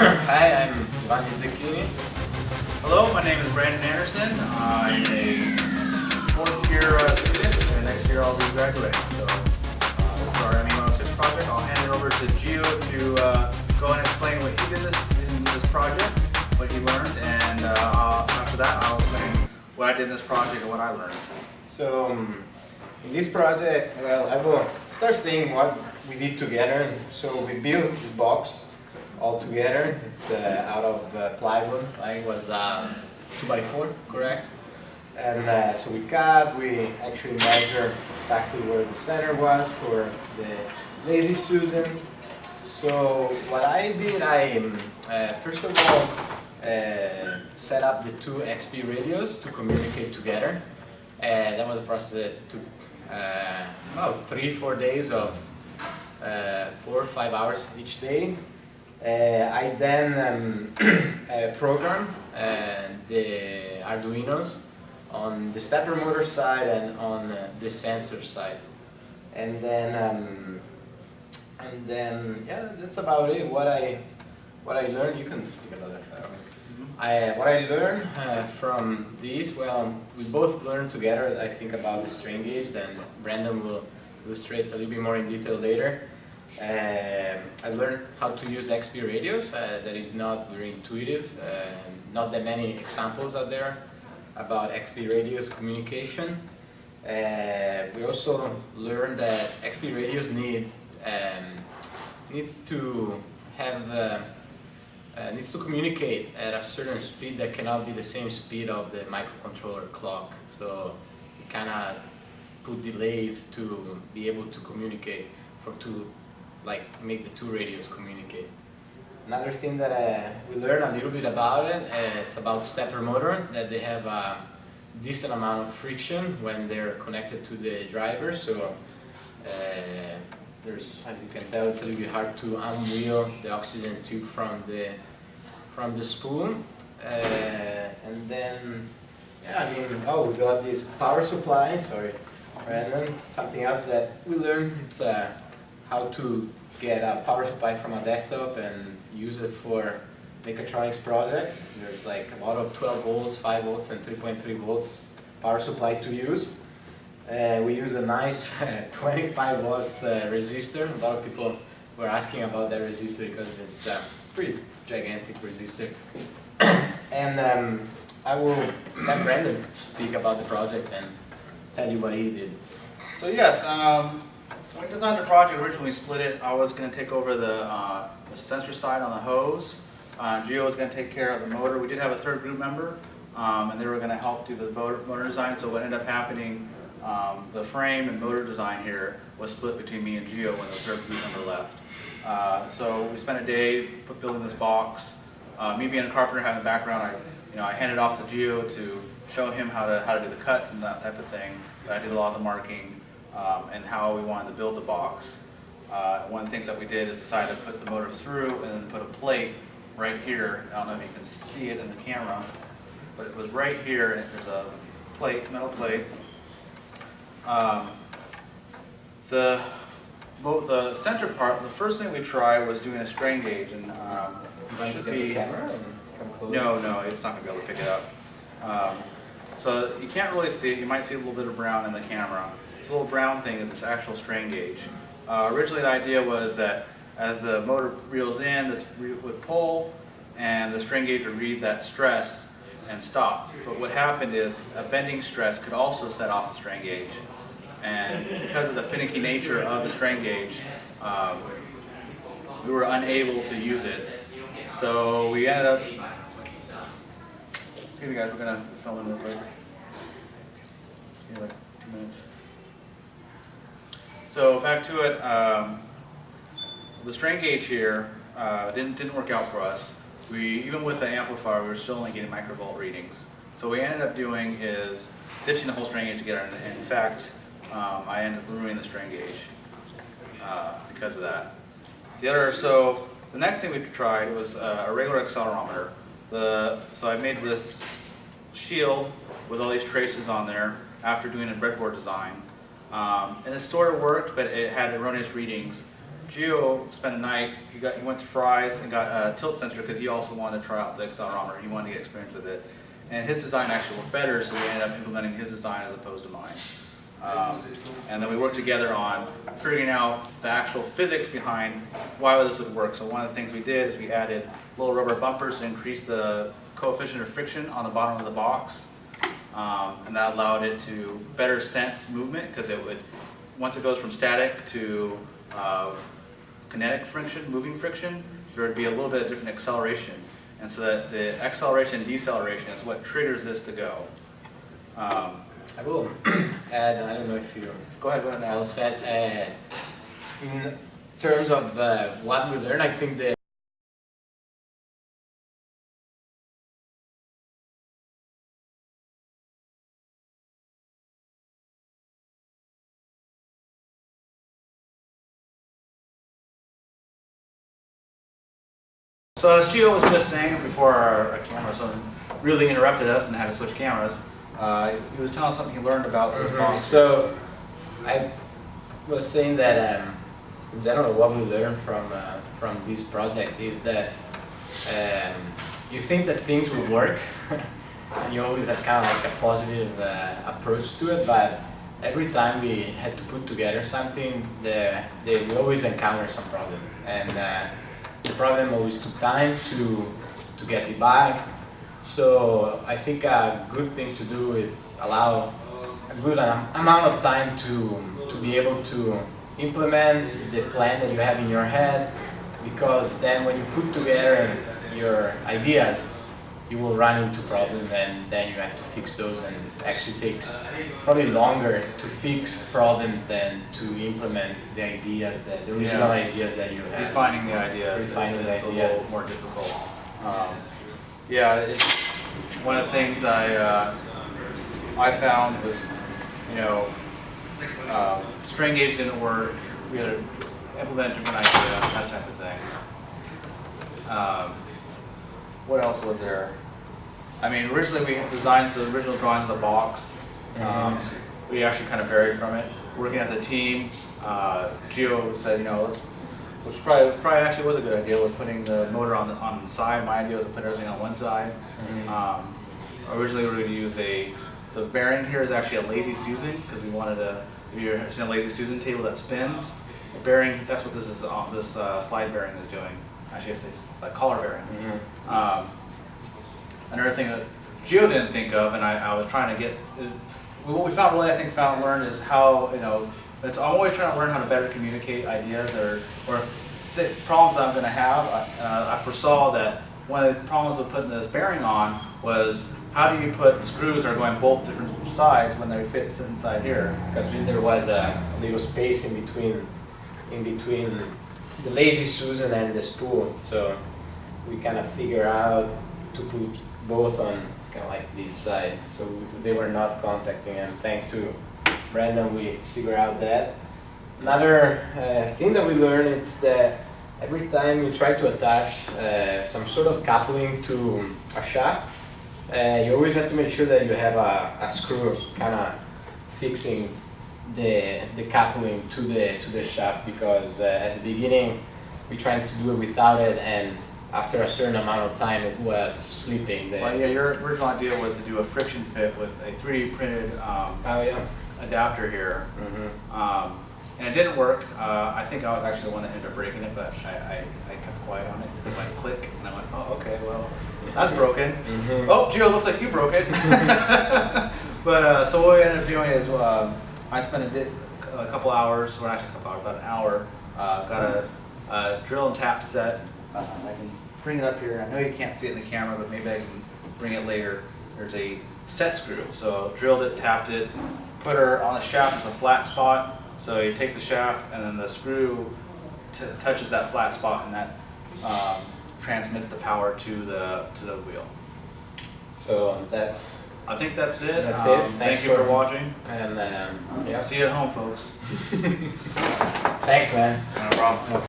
Hi, I'm Branden. Hello, my name is Branden Anderson. I'm a fourth year student, and next year I'll be graduating. So this is our ME106 project. I'll hand it over to Gio to go and explain what he did in this project, what he learned, and after that I'll explain what I did in this project and what I learned. So, in this project, well, I will start saying what we did together. So we built this box all together. It's out of plywood. It was 2x4, correct? And so we actually measured exactly where the center was for the Lazy Susan. So what I did, first of all set up the two XP radios to communicate together. That was a process that took about 3-4 days of 4 or 5 hours each day. I then programmed the Arduinos on the stepper motor side and on the sensor side, and then yeah, that's about it. What I learned. You can speak about that. What I learned from this, well, we both learned together, I think, about the strain gauge. Then Branden will illustrate a little bit more in detail later. I learned how to use XP radios. That is not very intuitive. Not that many examples out there about XP radios communication. We also learned that XP radios needs to communicate at a certain speed that cannot be the same speed of the microcontroller clock. So you cannot put delays to be able to communicate make the two radios communicate. Another thing that we learned a little bit about it's about stepper motor, that they have a decent amount of friction when they're connected to the driver. So there's, as you can tell, it's a little bit hard to unwheel the oxygen tube from the spool. And then, yeah, we got this power supply. Sorry, Branden. Something else that we learned, it's how to get a power supply from a desktop and use it for mechatronics project. There's like a lot of 12 volts, 5 volts, and 3.3 volts power supply to use. We use a nice 25 watts resistor. A lot of people were asking about that resistor because it's a pretty gigantic resistor. And I will let Branden speak about the project and tell you what he did. So yes, when we designed the project, originally we split it. I was going to take over the sensor side on the hose. Gio was going to take care of the motor. We did have a third group member, and they were going to help do the motor design. So what ended up happening, the frame and motor design here was split between me and Gio when the third group member left. So we spent a day building this box. Me being a carpenter, having a background, I handed off to Gio to show him how to do the cuts and that type of thing. I did a lot of the marking. And how we wanted to build the box. One of the things that we did is decide to put the motor through and then put a plate right here. I don't know if you can see it in the camera, but it was right here, and there's a plate, metal plate. The center part, the first thing we tried was doing a strain gauge, and You want to get the camera and come closer? No, it's not going to be able to pick it up. So you can't really see it. You might see a little bit of brown in the camera. This little brown thing is this actual strain gauge. Originally the idea was that as the motor reels in, this would pull and the strain gauge would read that stress and stop. But what happened is a bending stress could also set off the strain gauge. And because of the finicky nature of the strain gauge, we were unable to use it. So we ended up, excuse me guys, we're going to film in real quick. Give me like 2 minutes. So back to it, the strain gauge here didn't work out for us. Even with the amplifier, we were still only getting microvolt readings. So what we ended up doing is ditching the whole strain gauge together, and in fact, I ended up ruining the strain gauge because of that. So the next thing we tried was a regular accelerometer. So I made this shield with all these traces on there after doing a breadboard design. And it sort of worked, but it had erroneous readings Gio spent a night, he went to Fry's and got a tilt sensor because he also wanted to try out the accelerometer. He wanted to get experience with it. And his design actually worked better, so we ended up implementing his design as opposed to mine. And then we worked together on figuring out the actual physics behind why this would work. So one of the things we did is we added little rubber bumpers to increase the coefficient of friction on the bottom of the box. And that allowed it to better sense movement because it would, once it goes from static to kinetic friction, moving friction, there would be a little bit of different acceleration. And so that the acceleration and deceleration is what triggers this to go. I will add, I don't know if you Go ahead now. all said, in terms of what we learned, I think the So as Gio was just saying before our camera really interrupted us and had to switch cameras, he was telling us something he learned about this box. So I was saying that in general what we learned from this project is that you think that things will work and you always have kind of like a positive approach to it, but every time we had to put together something, we always encounter some problem, and the problem always took time to get it back. So I think a good thing to do is allow a good amount of time to be able to implement the plan that you have in your head, because then when you put together your ideas, you will run into problems and then you have to fix those, and it actually takes probably longer to fix problems than to implement the ideas, the original ideas that you have. Refining the ideas is a little more difficult. Yeah, it's one of the things I found was, strain gauge didn't work. We had to implement a different idea, that type of thing. What else was there? I mean, originally we designed the original drawings of the box. We actually kind of varied from it. Working as a team, Gio said, which probably actually was a good idea, was putting the motor on the side. My idea was to put everything on one side. Originally we were going to use the bearing here is actually a Lazy Susan, because we wanted if you're seeing a Lazy Susan table that spins, the bearing, that's what this is. This slide bearing is doing. Actually, it's like collar bearing. Another thing that Gio didn't think of, and I was trying to get, what we found really, learned is how, I'm always trying to learn how to better communicate ideas or problems I'm going to have. I foresaw that one of the problems with putting this bearing on was, how do you put screws that are going both different sides when they fit inside here? Because there was a little space in between the Lazy Susan and the spool, so we kind of figure out to put both on kind of like this side, so they were not contacting, and thanks to Branden we figured out that. Another thing that we learned is that every time you try to attach some sort of coupling to a shaft, you always have to make sure that you have a screw kind of fixing the coupling to the shaft, because at the beginning we tried to do it without it, and after a certain amount of time it was slipping. Well, yeah, your original idea was to do a friction fit with a 3D printed adapter here. And it didn't work. I think I was actually the one that ended up breaking it, but I kept quiet on it. It went click, and I went, oh, okay, well, that's broken. Oh, Gio, looks like you broke it. But so what we ended up doing is I spent a couple hours, well, actually a couple hours, about an hour, got a drill and tap set. I can bring it up here. I know you can't see it in the camera, but maybe I can bring it later. There's a set screw. So drilled it, tapped it, put her on the shaft. It's a flat spot. So you take the shaft, and then the screw touches that flat spot, and that transmits the power to the wheel. So I think that's it. That's it. Thank you for watching. And See you at home, folks. Thanks, man. No problem.